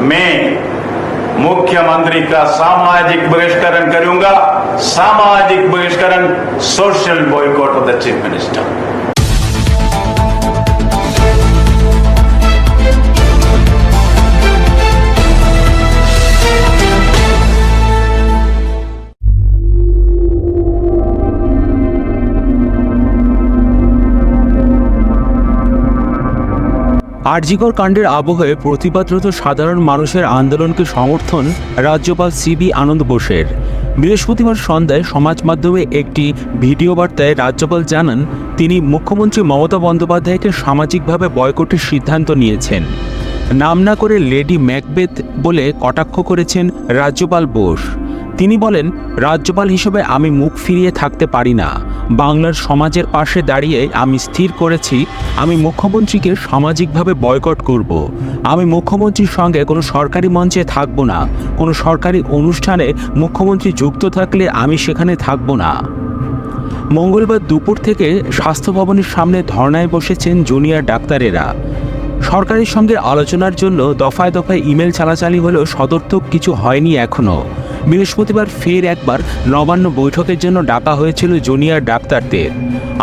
मैं मुख्यमंत्री का सामाजिक बहिष्करण करूंगा। सामाजिक बहिष्करण, social boycott of the chief minister. RG Kar কাণ্ডের আবহে প্রতিবাদরত সাধারণ মানুষের আন্দোলনকে সমর্থন রাজ্যপাল সিবি আনন্দ বোসের। বৃহস্পতিবার সন্ধ্যায় সমাজ মাধ্যমে একটি ভিডিও বার্তায় রাজ্যপাল জানান তিনি মুখ্যমন্ত্রী মমতা বন্দ্যোপাধ্যায়কে সামাজিকভাবে বয়কটের সিদ্ধান্ত নিয়েছেন। নাম না করে লেডি ম্যাকবেথ বলে কটাক্ষ করেছেন রাজ্যপাল বোস। তিনি বলেন, রাজ্যপাল হিসেবে আমি মুখ ফিরিয়ে থাকতে পারি না। বাংলার সমাজের পাশে দাঁড়িয়ে আমি স্থির করেছি আমি মুখ্যমন্ত্রীকে সামাজিকভাবে বয়কট করব। আমি মুখ্যমন্ত্রীর সঙ্গে কোনো সরকারি মঞ্চে থাকব না। কোনো সরকারি অনুষ্ঠানে মুখ্যমন্ত্রী যুক্ত থাকলে আমি সেখানে থাকব না। মঙ্গলবার দুপুর থেকে স্বাস্থ্য ভবনের সামনে ধর্নায় বসেছেন জুনিয়র ডাক্তারেরা। সরকারের সঙ্গে আলোচনার জন্য দফায় দফায় ইমেল চালাচালি হলেও সদর্থক কিছু হয়নি এখনও। বৃহস্পতিবার ফের একবার নবান্ন বৈঠকের জন্য ডাকা হয়েছিল জুনিয়র ডাক্তারদের।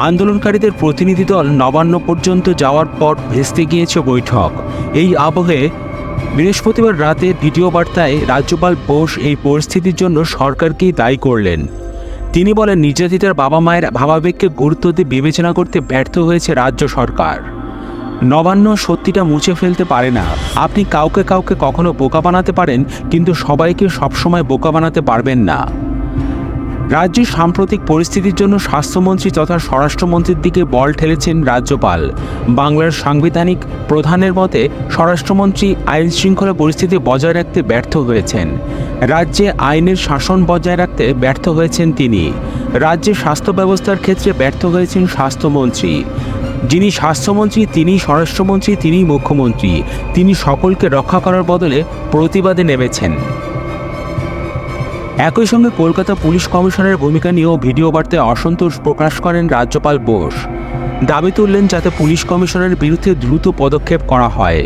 আন্দোলনকারীদের প্রতিনিধি দল নবান্ন পর্যন্ত যাওয়ার পর ভেস্তে গিয়েছে বৈঠক। এই আবহে বৃহস্পতিবার রাতে ভিডিও বার্তায় রাজ্যপাল বোস এই পরিস্থিতির জন্য সরকারকেই দায়ী করলেন। তিনি বলেন, নির্যাতিতার বাবা মায়ের ভাবাবেগকে গুরুত্ব দিয়ে বিবেচনা করতে ব্যর্থ হয়েছে রাজ্য সরকার। নবান্ন সত্যিটা মুছে ফেলতে পারে না। আপনি কাউকে কাউকে কখনো বোকা বানাতে পারেন, কিন্তু সবাইকে সবসময় বোকা বানাতে পারবেন না। রাজ্যের সাম্প্রতিক পরিস্থিতির জন্য স্বাস্থ্যমন্ত্রী তথা স্বরাষ্ট্রমন্ত্রীর দিকে বল ঠেলেছেন রাজ্যপাল। বাংলার সাংবিধানিক প্রধানের মতে স্বরাষ্ট্রমন্ত্রী আইন শৃঙ্খলা পরিস্থিতি বজায় রাখতে ব্যর্থ হয়েছেন। রাজ্যে আইনের শাসন বজায় রাখতে ব্যর্থ হয়েছেন তিনি। রাজ্যের স্বাস্থ্য ব্যবস্থার ক্ষেত্রে ব্যর্থ হয়েছেন স্বাস্থ্যমন্ত্রী। যিনি স্বাস্থ্যমন্ত্রী তিনি স্বরাষ্ট্রমন্ত্রী, তিনি মুখ্যমন্ত্রী। তিনি সকলকে রক্ষা করার বদলে প্রতিবাদে নেমেছেন। একই সঙ্গে কলকাতা পুলিশ কমিশনের ভূমিকা নিয়েও ভিডিও বার্তায় অসন্তোষ প্রকাশ করেন রাজ্যপাল বোস। দাবি তুললেন যাতে পুলিশ কমিশনের বিরুদ্ধে দ্রুত পদক্ষেপ করা হয়।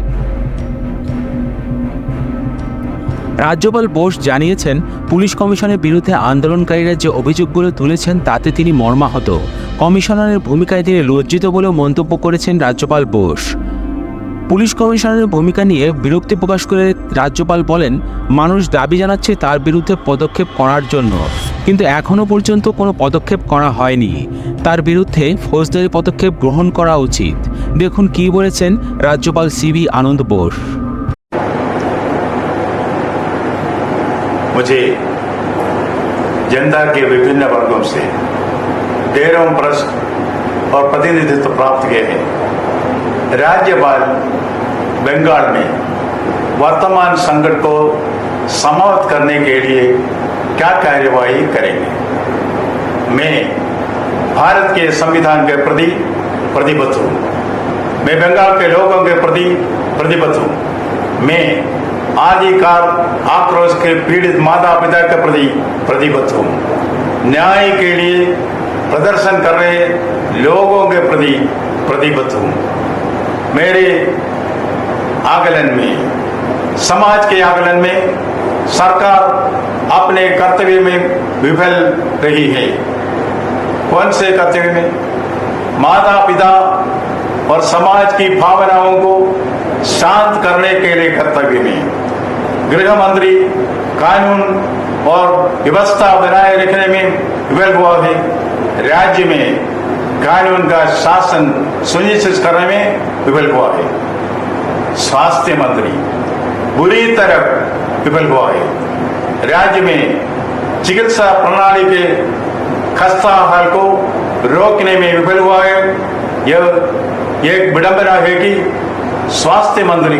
রাজ্যপাল বোস জানিয়েছেন, পুলিশ কমিশনের বিরুদ্ধে আন্দোলনকারীরা যে অভিযোগগুলো তুলেছেন তাতে তিনি মর্মাহত। কমিশনারের ভূমিকায় তিনি লজ্জিত বলেও মন্তব্য করেছেন রাজ্যপাল বোস। পুলিশ কমিশনারের ভূমিকা নিয়ে বিরক্তি প্রকাশ করে রাজ্যপাল বলেন, মানুষ দাবি জানাচ্ছে তার বিরুদ্ধে পদক্ষেপ করার জন্য, কিন্তু এখনও পর্যন্ত কোনো পদক্ষেপ করা হয়নি। তার বিরুদ্ধে ফৌজদারি পদক্ষেপ গ্রহণ করা উচিত। দেখুন কি বলেছেন রাজ্যপাল সিবি আনন্দ বোস। मुझे जनता के विभिन्न वर्गों से ढेरों प्रश्न और प्रतिनिधित्व प्राप्त किए हैं। राज्यपाल बंगाल में वर्तमान संकट को समाप्त करने के लिए क्या कार्यवाही करेंगे। मैं भारत के संविधान के प्रति प्रतिबद्ध हूँ। मैं बंगाल के लोगों के प्रति प्रतिबद्ध हूँ। मैं आदिकाल आक्रोश के पीड़ित माता पिता के प्रति प्रतिबद्ध हूँ। न्याय के लिए प्रदर्शन कर रहे लोगों के प्रति प्रतिबद्ध हूँ। मेरे आकलन में, समाज के आकलन में सरकार अपने कर्तव्य में विफल रही है। कौन से कर्तव्य में? माता पिता और समाज की भावनाओं को शांत करने के लिए कर्तव्य में। गृह मंत्री कानून और व्यवस्था बनाए रखने में विफल हुआ है। राज्य में कानून का शासन सुनिश्चित करने में विफल हुआ है। स्वास्थ्य मंत्री बुरी तरह विफल हुआ है। राज्य में चिकित्सा प्रणाली के खस्ता हाल को रोकने में विफल हुआ है। यह एक विडंबना है कि स्वास्थ्य मंत्री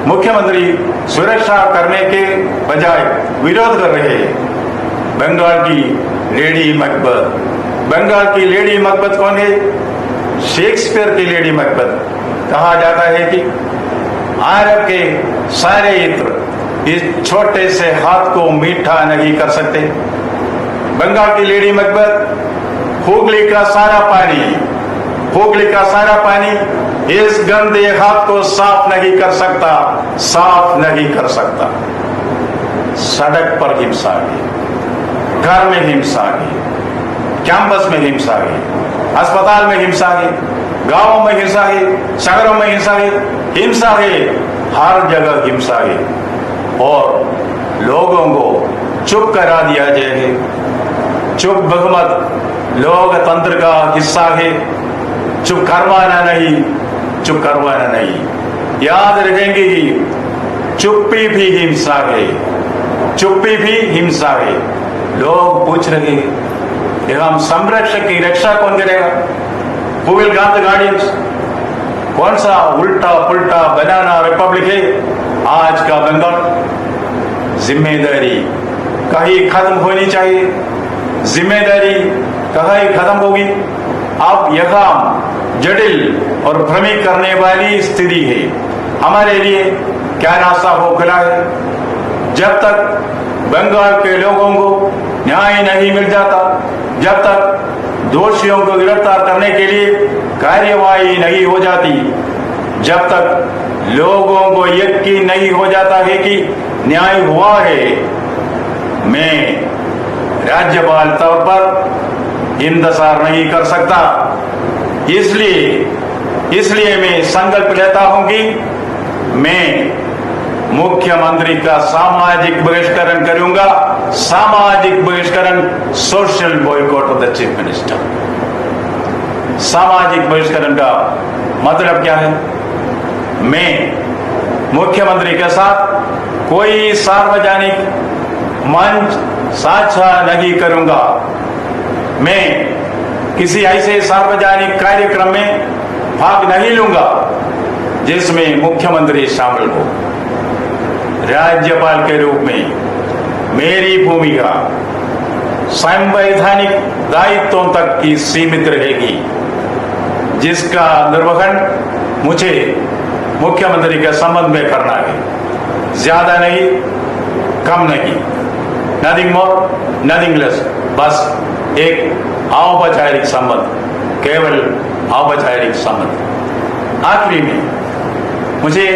मुख्यमंत्री सुरक्षा करने के बजाय विरोध कर रहे हैं। बंगाल की लेडी मकबत कौन है? शेक्सपियर की लेडी मकबत। कहा जाता है कि अरब के सारे इत्र इस छोटे से हाथ को मीठा नहीं कर सकते। बंगाल की लेडी मकबत हुगली का सारा पानी इस गंदे हाथ को साफ नहीं कर सकता, साफ नहीं कर सकता। सड़क पर हिंसा की, घर में हिंसा की, कैंपस में हिंसा की, अस्पताल में हिंसा की, गांवों में हिंसा है, शहरों में हिंसा है, हिंसा है, हर जगह हिंसा है। और लोगों को चुप करा दिया जाएगा। चुप बहुमत लोकतंत्र का हिस्सा है। चुप करवाना नहीं, चुप करवाना नहीं। याद रखेंगे कि चुप्पी भी हिंसा है, चुप्पी भी हिंसा है। लोग पूछ रहे हैं हम संरक्षक की रक्षा कौन करेगा? Who will guard the guardians? कौन सा उल्टा पुल्टा बनाना रिपब्लिक है आज का बंगाल? जिम्मेदारी कहीं खत्म होनी चाहिए, जिम्मेदारी कहीं खत्म होगी। अब यह जटिल और भ्रमित करने वाली स्थिति है। हमारे लिए क्या रास्ता हो खुला है? जब तक बंगाल के लोगों को न्याय नहीं मिल जाता, जब तक दोषियों को गिरफ्तार करने के लिए कार्यवाही नहीं हो जाती, जब तक लोगों को यकीन नहीं हो जाता है कि न्याय हुआ है, मैं राज्यपाल तौर पर इंतजार नहीं कर सकता। इसलिए मैं संकल्प लेता हूं कि मैं मुख्यमंत्री का सामाजिक बहिष्करण करूंगा। सामाजिक बहिष्करण, social boycott of the chief minister. सामाजिक बहिष्करण का मतलब क्या है? मैं मुख्यमंत्री के साथ कोई सार्वजनिक मंच साझा नहीं करूंगा। मैं किसी ऐसे सार्वजनिक कार्यक्रम में भाग नहीं लूंगा जिसमें मुख्यमंत्री शामिल हो। राज्यपाल के रूप में मेरी भूमिका संवैधानिक दायित्वों तक की सीमित रहेगी, जिसका निर्वहन मुझे मुख्यमंत्री के संबंध में करना है। ज्यादा नहीं, कम नहीं, नथिंग मोर नथिंग लेस, बस एक औपचारिक संबंध, केवल औपचारिक संबंध। आखिरी में मुझे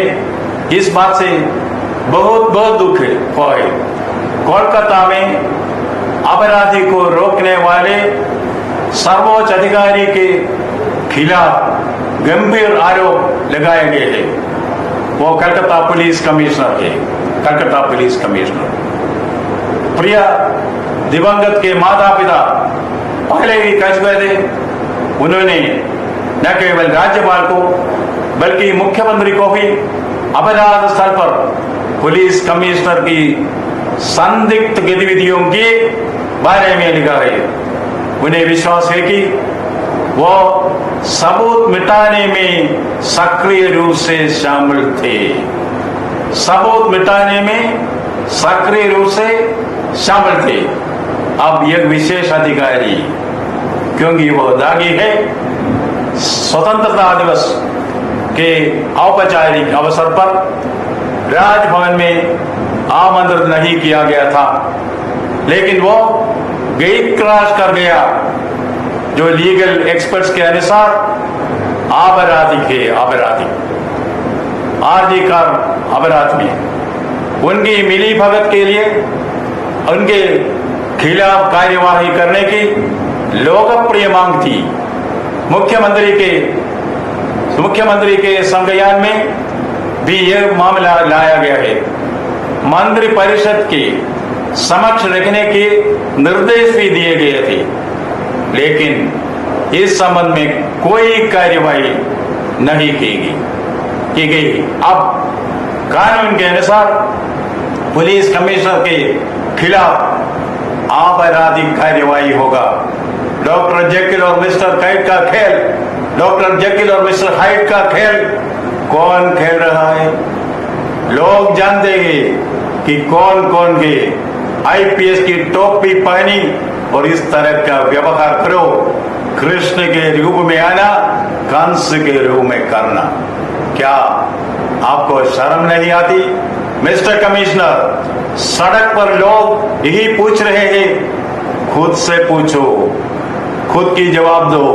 इस बात से बहुत बहुत दुख है। कोलकाता में अपराधी को रोकने वाले सर्वोच्च अधिकारी के खिलाफ गंभीर आरोप लगाए गए हैं। वो कलकत्ता पुलिस कमिश्नर है, कलकत्ता पुलिस कमिश्नर। प्रिय दिवंगत के माता पिता पहले ही कह चुके थे। उन्होंने न केवल राज्यपाल को बल्कि मुख्यमंत्री को भी अपराध स्थल पर पुलिस कमिश्नर की संदिग्ध गतिविधियों के बारे में लिखा है। उन्हें विश्वास है कि वो सबूत मिटाने में सक्रिय रूप से शामिल थे। सबूत मिटाने में सक्रिय रूप से शामिल थे। अब यह विशेष अधिकारी, क्योंकि वो दागी है, स्वतंत्रता दिवस के औपचारिक अवसर पर राजभवन में आमंत्रित नहीं किया गया था, लेकिन वो गेट क्रॉस कर गया। जो लीगल एक्सपर्ट्स के अनुसार अपराधी थे, अपराधी आर्थिक अपराध में उनकी मिली भगत के लिए उनके खिलाफ कार्यवाही करने की लोकप्रिय मांग थी। मुख्यमंत्री के संज्ञान में भी यह मामला लाया गया है। मंत्री परिषद के समक्ष रखने के निर्देश भी दिए गए थे, लेकिन इस संबंध में कोई कार्यवाही नहीं की गई। अब कानून के अनुसार पुलिस कमिश्नर के खिलाफ आपराधिक कार्यवाही होगा। डॉक्टर जेकिल और मिस्टर हाइड का खेल, डॉक्टर जेकिल और मिस्टर हाइड का खेल कौन खेल रहा है? लोग जानते हैं कि कौन कौन के आईपीएस की टोपी पहनी और इस तरह का व्यवहार करो। कृष्ण के रूप में आना, कंस के रूप में करना। क्या आपको शर्म नहीं आती? मिस्टर कमिश्नर, सड़क पर लोग यही पूछ रहे हैं। खुद से पूछो, खुद की जवाब दो।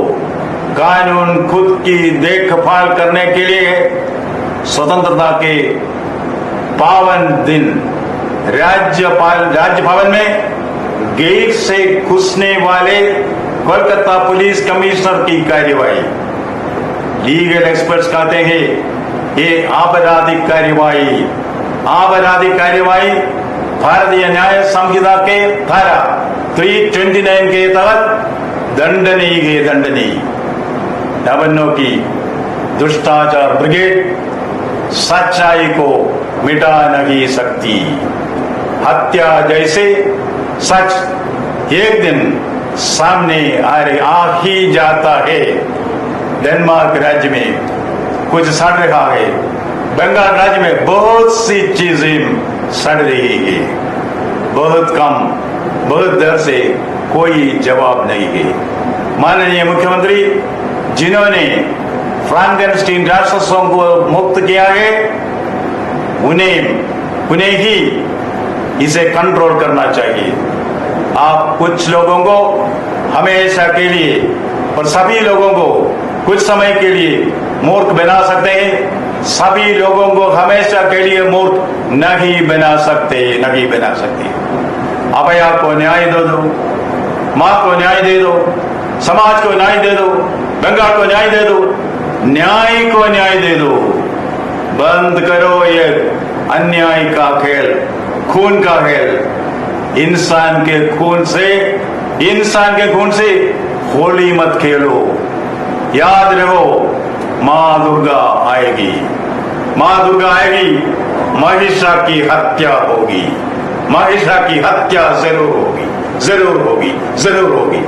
कानून खुद की देखभाल करने के लिए स्वतंत्रता के पावन दिन राज्य भवन में गेट से घुसने वाले कोलकाता पुलिस कमिश्नर की कार्यवाही, लीगल एक्सपर्ट्स कहते हैं ये आपराधिक कार्यवाही भारतीय न्याय संहिता के धारा 329 के तहत दंडनीय। लावण्यों की दुष्टाचार ब्रिगेड सच्चाई को मिटा नहीं सकती। हत्या जैसे सच एक दिन सामने आ ही जाता है। डेनमार्क राज्य में कुछ सड़ रहा है, बंगाल राज्य में बहुत सी चीजें सड़ रही है, बहुत कम, बहुत देर से कोई जवाब नहीं है। माननीय मुख्यमंत्री जिन्होंने फ्रांकेनस्टीन राक्षसों को मुक्त किया है, उन्हें ही इसे कंट्रोल करना चाहिए। आप कुछ लोगों को हमेशा के लिए और सभी लोगों को कुछ समय के लिए मूर्ख बना सकते हैं, सभी लोगों को हमेशा के लिए मूर्ख नहीं बना सकते। अभया को न्याय दे दो, माँ को न्याय दे दो, समाज को न्याय दे दो, बंगाल को न्याय दे दो, न्याय को न्याय दे दो। बंद करो ये अन्याय का खेल, खून का खेल। इंसान के खून से होली मत खेलो। याद रहो, माँ दुर्गा आएगी, महिषा की हत्या होगी, महिषा की हत्या जरूर होगी।